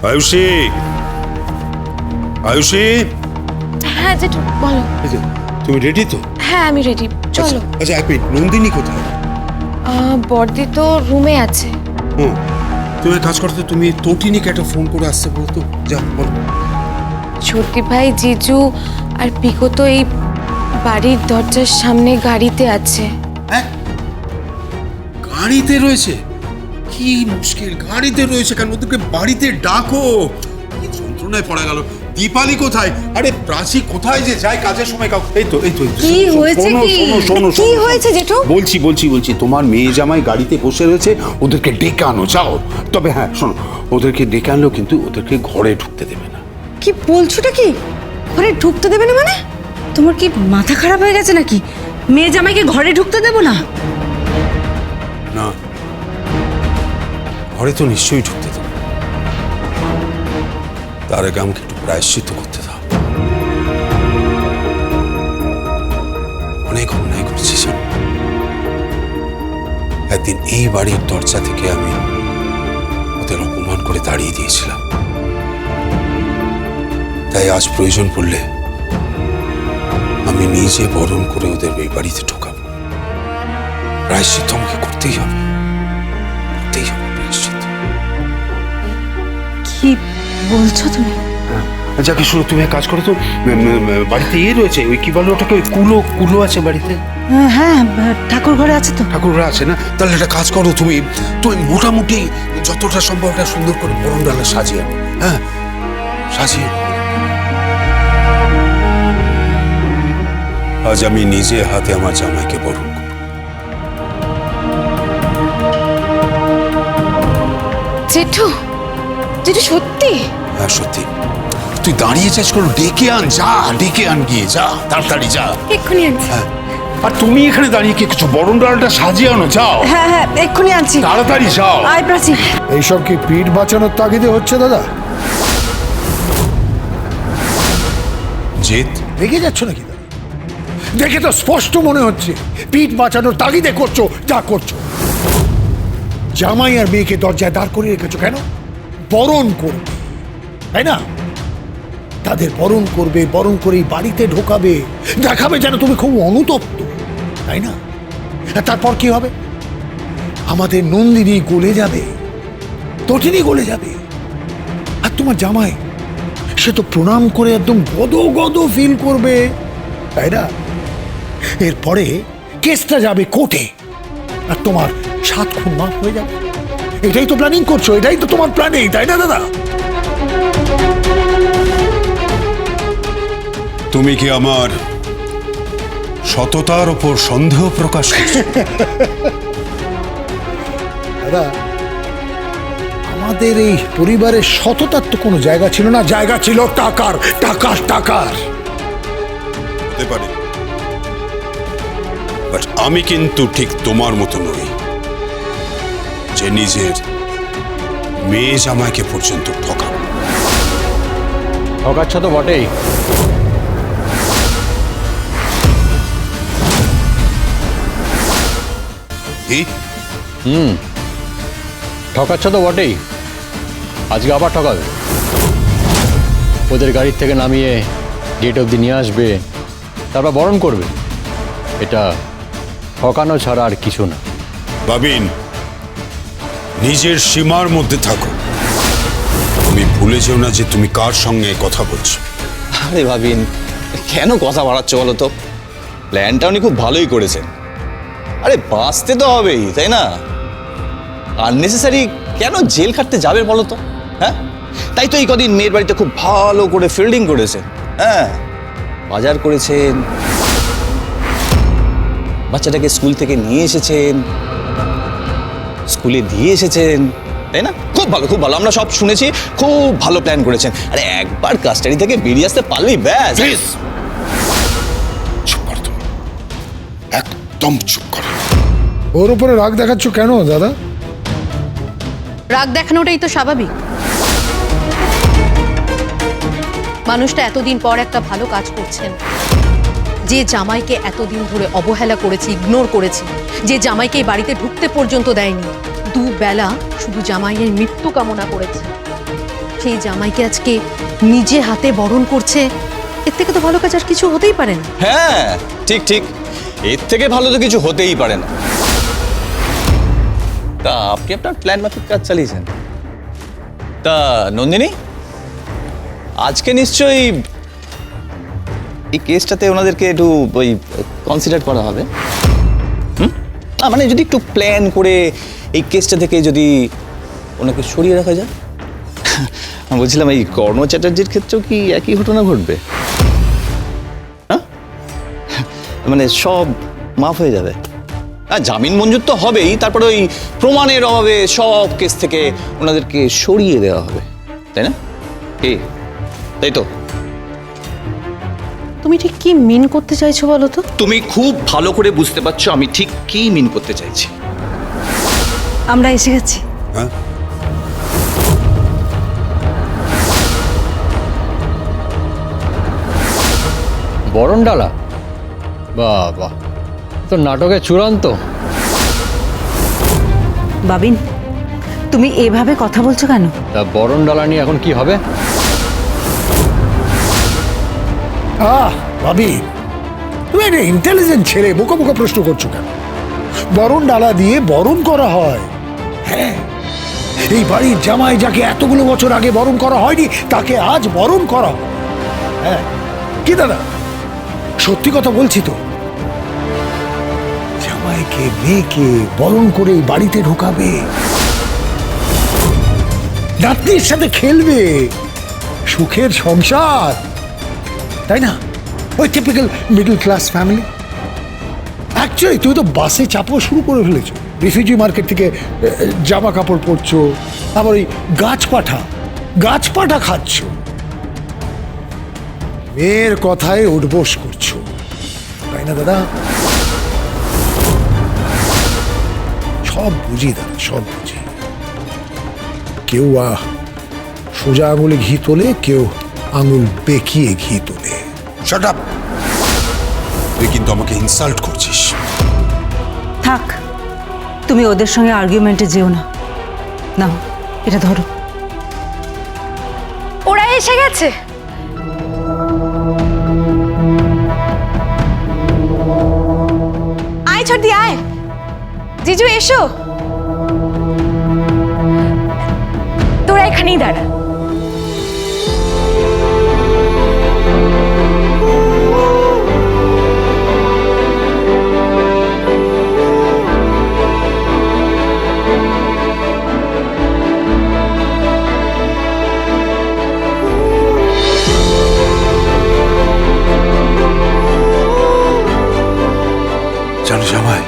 আয়ুষী, আয়ুষী। হ্যাঁ জেঠু বলো। তুমি রেডি তো? হ্যাঁ আমি রেডি, চলো। আচ্ছা এক মিনিট, নন্দিনী কোথায়? বর্দি তো রুমে আছে। হুম, তুমি এক কাজ করো তো, তুমি তটিনীকে একটা ফোন করে আসতে বলতো। যাও বলো। ছোটি ভাই, জিজু আর পিকো তো এই বাড়ির দরজার সামনে গাড়িতে আছে। হ্যাঁ, গাড়িতে রয়েছে? কি মুশকিল, গাড়িতে রয়েছে কেন? ওদেরকে বাড়িতে ডাকো। কি যন্ত্রণায় পড়া গেল। দীপালি কোথায়? আরে প্রাচী কোথায় যে যায় কাজের সময়? এই তো এই তো। কি হয়েছে? কি হয়েছে জেঠু? বলছি তোমার মেয়ে জামাই গাড়িতে বসে রয়েছে, ওদেরকে ডেকে আনো যাও। তবে হ্যাঁ শোনো, ওদেরকে ডেকে আনলেও কিন্তু ওদেরকে ঘরে ঢুকতে দেবে না। কি বলছোটা কি? ঘরে ঢুকতে দেবে না মানে? তোমার কি মাথা খারাপ হয়ে গেছে নাকি? মেয়ে জামাইকে ঘরে ঢুকতে দেবো না? না, ঘরে তো নিশ্চয়ই ঢুকতে দেবে। তার আগে আমাকে একটু প্রায়শ্চিত্ত করতে দাও। অনেক অন্যায় করছি শোন। একদিন এই বাড়ির দরজা থেকে আমি ওদের অপমান করে দাঁড়িয়ে দিয়েছিলাম, তাই আজ প্রয়োজন পড়লে আমি নিজে বরণ করে ওদের এই বাড়িতে ঢোকাবো। প্রায়শ্চিত্ত আমাকে করতেই হবে, প্রায়শ্চিত্ত। কি বলছো তুমি? যাকে শুনো, তুমি এক কাজ করো তো, বাড়িতে রয়েছে ওই কি বলো ওটাকে, ওই কুলো আছে বাড়িতে? হ্যাঁ, ঠাকুর ঘরে আছে তো। ঠাকুর আছে না? তাহলে একটা কাজ করো, তুমি মোটামুটি যতটা সম্ভব একটা সুন্দর করে বরণ ডালা সাজিয়ে আনো। হ্যাঁ, সাজিয়ে আনো। আজ আমি নিজে হাতে আমার জামাইকে বরণ করব। জেঠু, জেঠু সত্যি? হ্যাঁ সত্যি। তুই দাঁড়িয়ে চেস করো, ডেকে আন, যা ডেকে আন, গিয়ে যা তাড়াতাড়ি যা। এক্ষুনি আনছি। হ্যাঁ, আর তুমি এখানে দাঁড়িয়ে কি কিছু বরণ ডালটা সাজিয়ে আনো, যাও। হ্যাঁ হ্যাঁ, এক্ষুনি আনছি। তাড়াতাড়ি যাও। আয় প্রাচী। এইসব কি পিঠ বাঁচানোর তাগিদে হচ্ছে দাদা? জিত, রেগে যাচ্ছ নাকি দাদা? দেখে তো স্পষ্ট মনে হচ্ছে পিঠ বাঁচানোর তাগিদে করছো যা করছো। জামাই আর মেয়েকে দরজায় দাঁড় করিয়ে রেখেছো কেন? বরণ করবে, তাই না? তাদের বরণ করবে, বরণ করেই বাড়িতে ঢোকাবে, দেখাবে যেন তুমি খুব অনুতপ্ত, তাই না? আর তারপর কি হবে? আমাদের নন্দিনী গলে যাবে, তটিনী গলে যাবে, আর তোমার জামাই সে তো প্রণাম করে একদম গদ ফিল করবে, তাই না? এরপরে কেসটা যাবে কোর্টে, আর তোমার 7 খুন মাফ হয়ে যাবে। এটাই তো প্ল্যানিং করছো, এটাই তো তোমার প্ল্যানিং, তাই না দাদা? তুমি কি আমার সততার উপর সন্দেহ প্রকাশ করছো? দাদা, আমাদের এই পরিবারের সততার তো কোনো জায়গা ছিল না, জায়গা ছিল টাকার, টাকার টাকার। হতে পারে, বাট আমি কিন্তু ঠিক তোমার মতো নই, যে নিজের মেয়ে জামাইকে পর্যন্ত ঠকাবো। ঠকাচ্ছ তো বটেই। ঠকাচ্ছ তো বটেই, আজকে আবার ঠকাবে। ওদের গাড়ির থেকে নামিয়ে গেট অবধি নিয়ে আসবে, তারপর বরণ করবে। এটা ঠকানো ছাড়া আর কিছু না। বাবিন, নিজের সীমার মধ্যে থাকো। তুমি ভুলে যেও না যে তুমি কার সঙ্গে কথা বলছো। আরে ভাবিন, কেন কথা বাড়াচ্ছ বলো তো? প্ল্যানটা উনি খুব ভালোই করেছেন। আরে বাঁচতে তো হবেই, তাই না? আননেসেসারি কেন জেল খাটতে যাবে বলো তো? হ্যাঁ, তাই তো এই কদিন মেয়ের বাড়িতে খুব ভালো করে ফিল্ডিং করেছেন। হ্যাঁ, বাজার করেছেন, বাচ্চাটাকে স্কুল থেকে নিয়ে এসেছেন, স্কুলে দিয়ে এসেছেন, তাই না? খুব ভালো, খুব ভালো। আমরা সব শুনেছি, খুব ভালো প্ল্যান করেছেন। আরে একবার কাস্টাডি থেকে বেরিয়ে আসতে পারলেই ব্যাস। চুপ কর তুমি, একদম চুপ করো। ওর উপরে রাগ দেখাচ্ছ কেন দাদা? রাগ দেখানোটাই তো স্বাভাবিক। মানুষটা এতদিন পর একটা ভালো কাজ করছেন। যে জামাইকে এতদিন ধরে অবহেলা করেছি, ইগনোর করেছি, যে জামাইকে এই বাড়িতে ঢুকতে পর্যন্ত দেয়নি, দুবেলা শুধু জামাইয়ের মৃত্যু কামনা করেছে, সেই জামাইকে আজকে নিজে হাতে বরণ করছে, এর থেকে তো ভালো কাজ আর কিছু হতেই পারে না। হ্যাঁ ঠিক ঠিক, এর থেকে ভালো তো কিছু হতেই পারে না। তা আপনি আপনার প্ল্যান মাফিক কাজ চালিয়েছেন। তা নন্দিনী, আজকে নিশ্চয়ই এই কেসটাতে ওনাদেরকে একটু ওই কনসিডার করা হবে। মানে যদি একটু প্ল্যান করে এই কেসটা থেকে যদি ওনাকে সরিয়ে রাখা যায়। আমি বলছিলাম এই কর্ণ চ্যাটার্জির ক্ষেত্রেও কি একই ঘটনা ঘটবে? হ্যাঁ, মানে সব মাফ হয়ে যাবে। জামিন মঞ্জুর তো হবেই, তারপরে ওই প্রমাণের অভাবে সব কেস থেকে ওনাদেরকে সরিয়ে দেওয়া হবে, তাই না? তাই তো? তুমি ঠিক কি মিন করতে চাইছো বলো তো? তুমি খুব ভালো করে বুঝতে পারছো আমি ঠিক কি মিন করতে চাইছি। আমরা এসে গেছি। হ্যাঁ, বরণ ডালা, বাহ বাহ, তো নাটকের চূড়ান্ত। বাবিন, তুমি এভাবে কথা বলছো কেন? তা বরণ ডালা নিয়ে এখন কি হবে? ভাবি, তুমি একটা ইন্টেলিজেন্ট ছেলে, বোকা বোকা প্রশ্ন করছো কেন? বরণ ডালা দিয়ে বরণ করা হয়। হ্যাঁ, এই বাড়ির জামাই যাকে এতগুলো বছর আগে বরণ করা হয়নি, তাকে আজ বরণ করা হয়। হ্যাঁ, কি দাদা, সত্যি কথা বলছি তো। জামাইকে মেয়েকে বরণ করে বাড়িতে ঢোকাবে, নাতনির সাথে খেলবে, সুখের সংসার, তাই না? ওই typical middle class family. Actually তুমি তো বাসে চাপও শুরু করে ফেলেছো, রিফিউজি মার্কেট থেকে জামা কাপড় পরছো, আবার ওই গাছপাঠা খাচ্ছ, মেয়ের কথায় উঠবোস করছো, তাই না দাদা? সব বুঝি দাদা, সব বুঝি। কেউ সোজা আঙুলে ঘি তোলে, কেউ আঙুল বেঁকিয়ে ঘি তোলে। Shut up! তুই কিন্তু আমাকে ইনসাল্ট করছিস। থাক, তুমি ওদের সঙ্গে আর্গুমেন্টে যেও না। নাও, এটা ধরো। ওরা এসে গেছে। আয় ছোটি আয়, জিজু এসো। তোরা এখানেই দাঁড়া। জানো জামাই,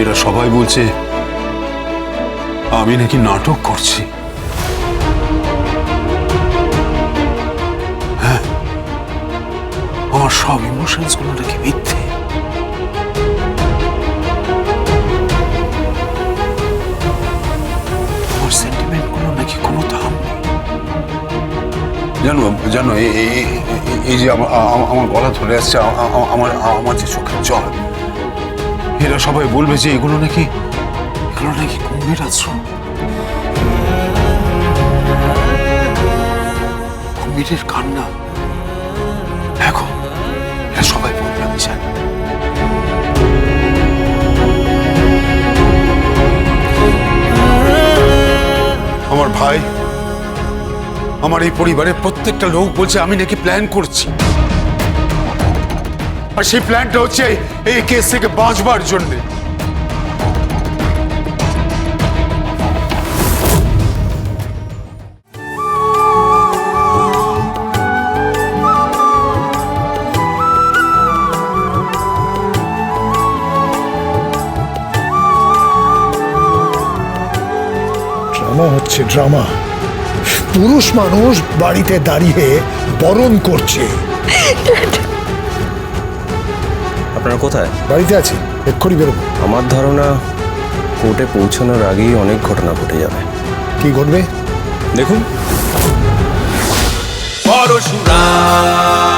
এরা সবাই বলছে আমি নাকি নাটক করছি। হ্যাঁ, আমার সব ইমোশনস গুলো নাকি মিথ্যে। আমার সেন্টিমেন্ট গুলো নাকি কোনো দাম নেই। জানো জানো, এই যে আমার গলা ধরে আসছে, আমার যে চোখের জল, এরা সবাই বলবে যে এগুলো নাকি কুম্ভের আশ্রম, কুম্ভীরের কান্না। এখন এরা সবাই বলবে, আমি জানি। আমার ভাই, আমার এই পরিবারের প্রত্যেকটা লোক বলছে আমি নাকি প্ল্যান করছি, আর সেই প্ল্যানটা হচ্ছে এই কেস থেকে বাঁচবার জন্য। ড্রামা হচ্ছে, ড্রামা। পুরুষ মানুষ বাড়িতে দাঁড়িয়ে বরণ করছে। আপনারা কোথায়? বাড়িতে আছি, এক্ষুনি বেরোবো। আমার ধারণা কোর্টে পৌঁছানোর আগেই অনেক ঘটনা ঘটে যাবে। কি ঘটবে দেখুন। পরশুরাম।